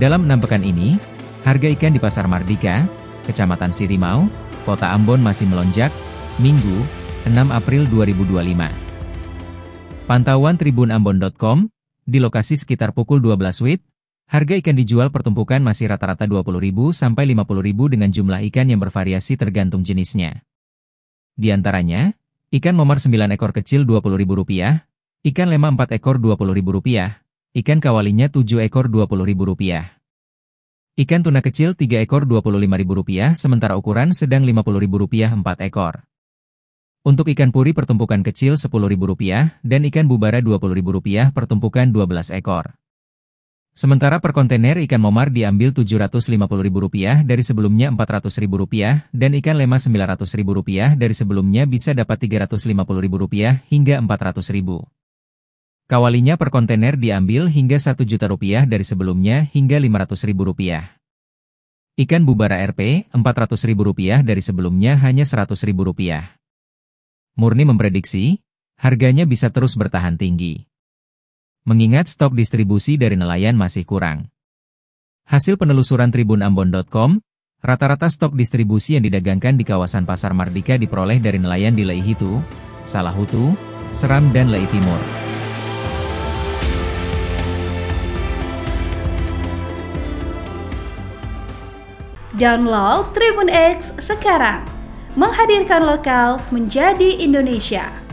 Dalam 6 pekan ini, harga ikan di Pasar Mardika, Kecamatan Sirimau, Kota Ambon masih melonjak, Minggu, 6 April 2025. Pantauan tribunambon.com, di lokasi sekitar pukul 12 WIB, harga ikan dijual pertumpukan masih rata-rata Rp20.000 sampai Rp50.000 dengan jumlah ikan yang bervariasi tergantung jenisnya. Di antaranya, ikan momar 9 ekor kecil Rp20.000, ikan lema 4 ekor Rp20.000, ikan kawalinya 7 ekor Rp20.000. Ikan tuna kecil 3 ekor Rp25.000, sementara ukuran sedang Rp50.000 4 ekor. Untuk ikan puri pertumpukan kecil Rp10.000 dan ikan bubara Rp20.000 pertumpukan 12 ekor. Sementara per kontainer ikan momar diambil Rp750.000 dari sebelumnya Rp400.000 dan ikan lema Rp900.000 dari sebelumnya bisa dapat Rp350.000 hingga Rp400.000. Kawalinya per kontainer diambil hingga Rp1.000.000 dari sebelumnya hingga Rp500.000. Ikan bubara Rp Rp400.000 dari sebelumnya hanya Rp100.000. Murni memprediksi, harganya bisa terus bertahan tinggi. Mengingat stok distribusi dari nelayan masih kurang. Hasil penelusuran tribunambon.com, rata-rata stok distribusi yang didagangkan di kawasan Pasar Mardika diperoleh dari nelayan di Lei Hitu, Salahutu, Seram dan Lei Timur. Download Tribun X sekarang, menghadirkan lokal menjadi Indonesia.